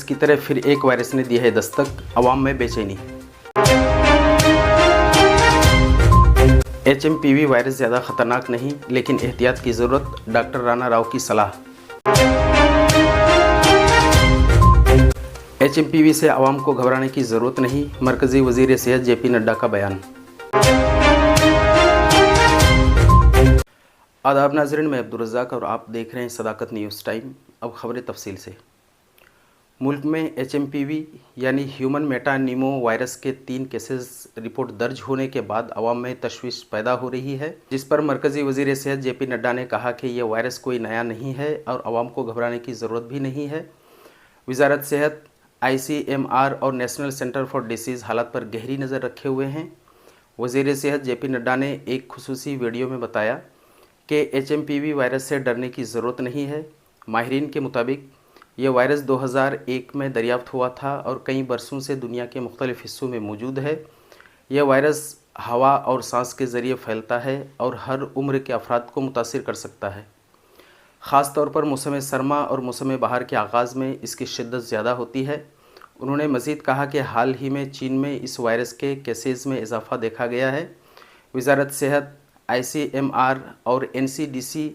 Virus की तरह फिर एक वायरस ने दी है दस्तक, अवाम में बेचैनी। HMPV वायरस ज़्यादा खतरनाक नहीं, लेकिन एहतियात की ज़रूरत, डॉक्टर राणा राव की सलाह। HMPV से अवाम को घबराने की ज़रूरत नहीं, मरकज़ी वज़ीर सेहत JP नड्डा का बयान। आदाब नाज़रीन, मैं अब्दुल रज़ाक और आप देख रहे हैं सदाकत न्यूज़ टाइम। अब खबरें तफसील से। मुल्क में HMPV यानी ह्यूमन मेटानिमो वायरस के 3 केसेस रिपोर्ट दर्ज होने के बाद अवाम में तशवीश पैदा हो रही है, जिस पर मरकज़ी वज़ीर सेहत JP नड्डा ने कहा कि यह वायरस कोई नया नहीं है और अवाम को घबराने की ज़रूरत भी नहीं है। वज़ारत सेहत, ICMR और नेशनल सेंटर फॉर डिसीज़ हालात पर गहरी नज़र रखे हुए हैं। वज़ीर सेहत JP नड्डा ने एक खुसूसी वीडियो में बताया कि HMPV वायरस से डरने की ज़रूरत नहीं है। माहिरीन के मुताबिक यह वायरस 2001 में दरियाफ्त हुआ था और कई बरसों से दुनिया के मुख्तलिफ़ हिस्सों में मौजूद है। यह वायरस हवा और सांस के ज़रिए फैलता है और हर उम्र के अफराद को मुतासिर कर सकता है। ख़ास तौर पर मौसम सरमा और मौसम बहार के आगाज़ में इसकी शिद्दत ज़्यादा होती है। उन्होंने मज़ीद कहा कि हाल ही में चीन में इस वायरस के केसेस में इजाफ़ा देखा गया है। वज़ारत सेहत, ICMR और NCDC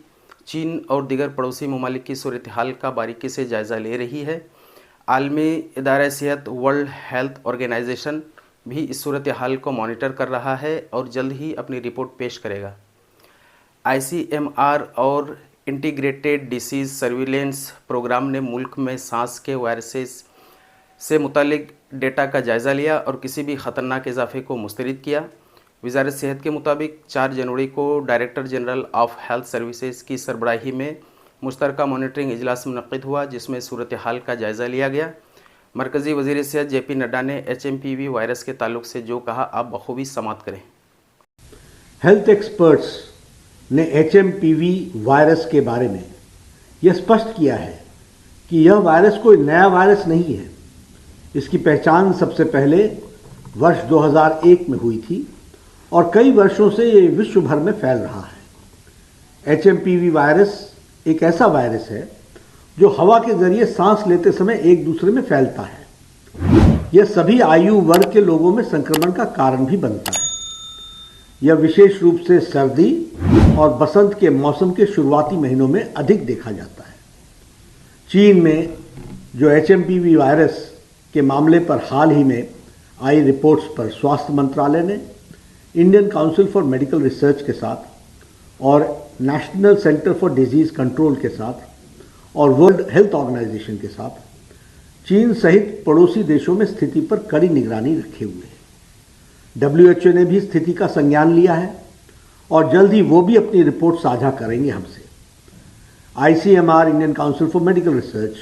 चीन और दीगर पड़ोसी ममालिक की सूरत हाल का बारीकी से जायज़ा ले रही है। आलमी इदारा सेहत वर्ल्ड हेल्थ ऑर्गेनाइजेशन भी इस सूरत हाल को मॉनिटर कर रहा है और जल्द ही अपनी रिपोर्ट पेश करेगा। ICMR और इंटीग्रेटेड डिसीज़ सर्विलेंस प्रोग्राम ने मुल्क में सांस के वायरसेस से मुतालिक डेटा का जायज़ा लिया और किसी भी ख़तरनाक इजाफे को मुस्तरद किया। वज़ारत सेहत के मुताबिक 4 जनवरी को director general of health services की सरबराही में मुश्तरका मॉनिटरिंग इजलास मुनक़्क़िद हुआ, जिसमें सूरत हाल का जायज़ा लिया गया। मरकज़ी वज़ीर सेहत JP नड्डा ने HMPV वायरस के ताल्लुक से जो कहा, आप बखूबी समात करें। हेल्थ एक्सपर्ट्स ने HMPV वायरस के बारे में यह स्पष्ट किया है कि यह वायरस कोई नया वायरस नहीं है। इसकी पहचान सबसे पहले वर्ष 2001 में हुई थी और कई वर्षों से ये विश्व भर में फैल रहा है। HMPV वायरस एक ऐसा वायरस है जो हवा के जरिए सांस लेते समय एक दूसरे में फैलता है। यह सभी आयु वर्ग के लोगों में संक्रमण का कारण भी बनता है। यह विशेष रूप से सर्दी और बसंत के मौसम के शुरुआती महीनों में अधिक देखा जाता है। चीन में जो HMPV वायरस के मामले पर हाल ही में आई रिपोर्ट्स पर स्वास्थ्य मंत्रालय ने Indian Council for Medical research के साथ और national centre for disease control के साथ और वर्ल्ड हेल्थ ऑर्गेनाइजेशन के साथ चीन सहित पड़ोसी देशों में स्थिति पर कड़ी निगरानी रखे हुए हैं। WHO ने भी स्थिति का संज्ञान लिया है और जल्द ही वो भी अपनी रिपोर्ट साझा करेंगे हमसे। ICMR Indian Council for Medical Research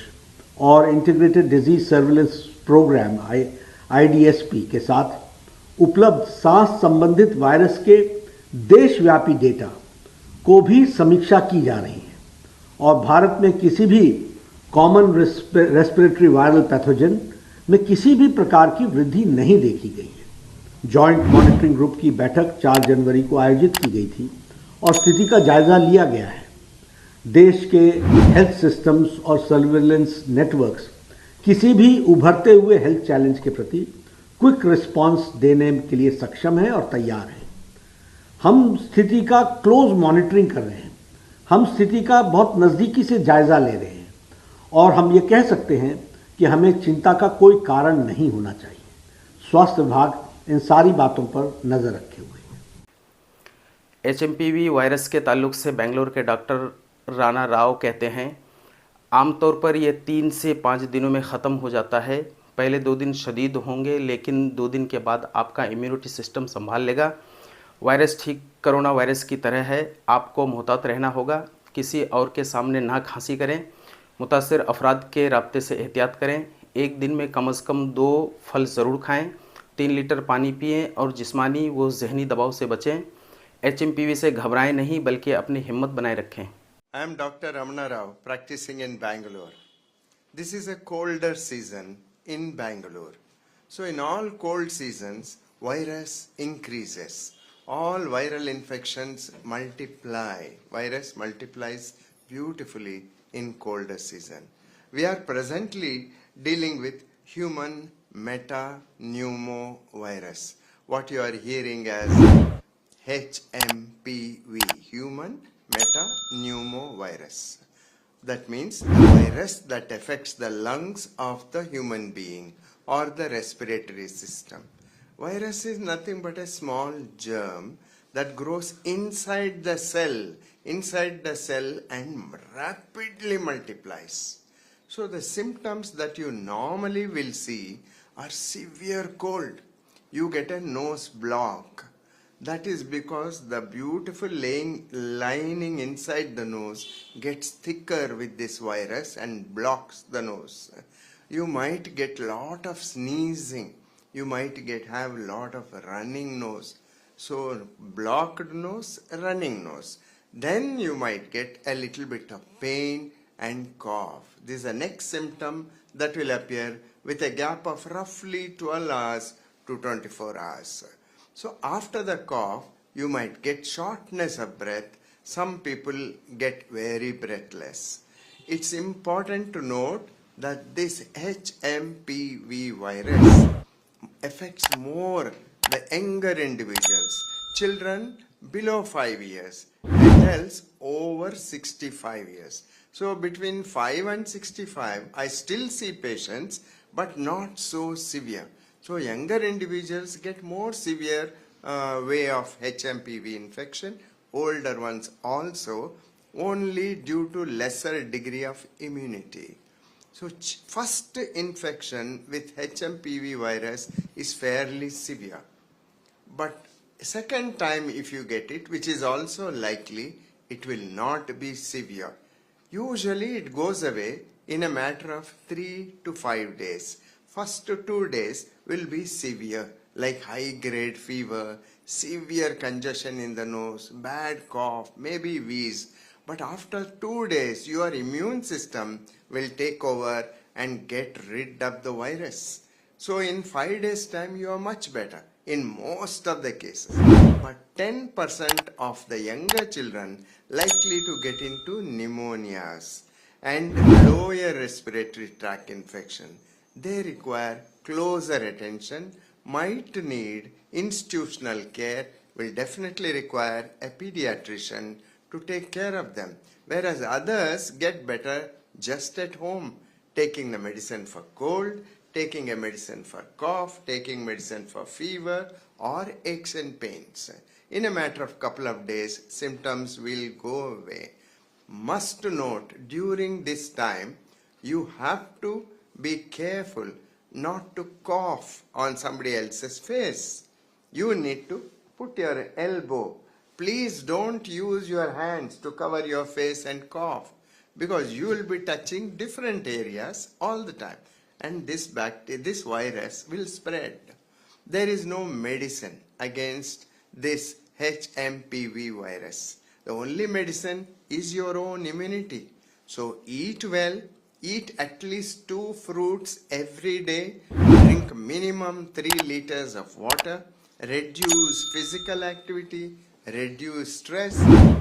और integrated disease surveillance programme IDSP के साथ उपलब्ध सांस संबंधित वायरस के देशव्यापी डेटा को भी समीक्षा की जा रही है और भारत में किसी भी कॉमन रेस्पिरेटरी वायरल पैथोजन में किसी भी प्रकार की वृद्धि नहीं देखी गई है। जॉइंट मॉनिटरिंग ग्रुप की बैठक 4 जनवरी को आयोजित की गई थी और स्थिति का जायजा लिया गया है। देश के हेल्थ सिस्टम्स और सर्विलेंस नेटवर्क्स किसी भी उभरते हुए हेल्थ चैलेंज के प्रति क्विक रिस्पांस देने के लिए सक्षम है और तैयार है। हम स्थिति का क्लोज मॉनिटरिंग कर रहे हैं। हम स्थिति का बहुत नज़दीकी से जायजा ले रहे हैं और हम ये कह सकते हैं कि हमें चिंता का कोई कारण नहीं होना चाहिए। स्वास्थ्य विभाग इन सारी बातों पर नज़र रखे हुए है। HMPV वायरस के ताल्लुक से बेंगलोर के डॉक्टर राणा राव कहते हैं, आमतौर पर यह 3 से 5 दिनों में ख़त्म हो जाता है। पहले 2 दिन शदीद होंगे, लेकिन 2 दिन के बाद आपका इम्यूनिटी सिस्टम संभाल लेगा। वायरस ठीक कोरोना वायरस की तरह है, आपको मोहतात रहना होगा। किसी और के सामने ना खांसी करें। मुतासिर अफराद के राब्ते से एहतियात करें। एक दिन में कम अज़ कम 2 फल ज़रूर खाएँ, 3 लीटर पानी पिएँ और जिस्मानी व जहनी दबाव से बचें। HMPV से घबराएं नहीं, बल्कि अपनी हिम्मत बनाए रखें। I am Dr. Ramana Rao, practicing in Bangalore. This is a colder season in Bangalore. So in all cold seasons, virus increases. All viral infections multiply. Virus multiplies beautifully in colder season. We are presently dealing with human metapneumovirus. What you are hearing as HMPV, human metapneumovirus. That means the virus that affects the lungs of the human being or the respiratory system. Virus is nothing but a small germ that grows inside the cell and rapidly multiplies. So the symptoms that you normally will see are severe cold. You get a nose block. That is because the beautiful lining inside the nose gets thicker with this virus and blocks the nose. You might get lot of sneezing. You might have lot of running nose. So blocked nose, running nose. Then you might get a little bit of pain and cough. This is the next symptom that will appear with a gap of roughly 12 hours to 24 hours. So after the cough, you might get shortness of breath. Some people get very breathless. It's important to note that this HMPV virus affects more the younger individuals, children below 5 years, adults over 65 years. So between 5 and 65, I still see patients, but not so severe. So younger individuals get more severe way of HMPV infection, older ones also, only due to lesser degree of immunity. So first infection with HMPV virus is fairly severe. But second time if you get it, which is also likely, it will not be severe. Usually it goes away in a matter of 3 to 5 days. First 2 days will be severe, like high-grade fever, severe congestion in the nose, bad cough, maybe wheeze. But after 2 days, your immune system will take over and get rid of the virus. So in 5 days' time, you are much better in most of the cases. But 10% of the younger children likely to get into pneumonias and lower respiratory tract infection. They require closer attention, might need institutional care, will definitely require a pediatrician to take care of them. Whereas others get better just at home, taking the medicine for cold, taking a medicine for cough, taking medicine for fever or aches and pains. In a matter of couple of days, symptoms will go away. Must note, during this time, you have to be careful not to cough on somebody else's face. You need to put your elbow. Please don't use your hands to cover your face and cough, because you will be touching different areas all the time, and this virus will spread. There is no medicine against this HMPV virus. The only medicine is your own immunity. So eat well, eat at least 2 fruits every day, drink minimum 3 liters of water, reduce physical activity, reduce stress,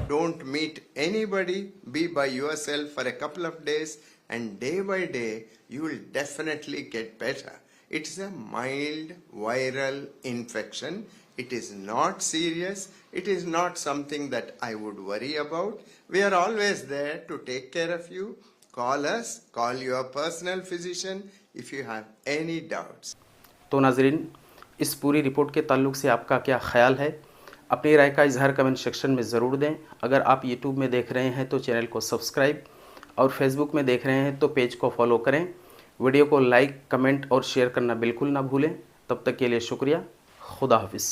don't meet anybody, be by yourself for a couple of days, and day by day you will definitely get better. It's a mild viral infection. It is not serious. It is not something that I would worry about. We are always there to take care of you. Call us, call your personal physician if you have any doubts. तो नाजरीन, इस पूरी report के ताल्लुक से आपका क्या ख्याल है? अपनी राय का इजहार कमेंट सेक्शन में ज़रूर दें। अगर आप यूट्यूब में देख रहे हैं तो चैनल को सब्सक्राइब, और फेसबुक में देख रहे हैं तो पेज को फॉलो करें। वीडियो को लाइक, कमेंट और शेयर करना बिल्कुल ना भूलें। तब तक के लिए शुक्रिया। खुदा हाफिज़।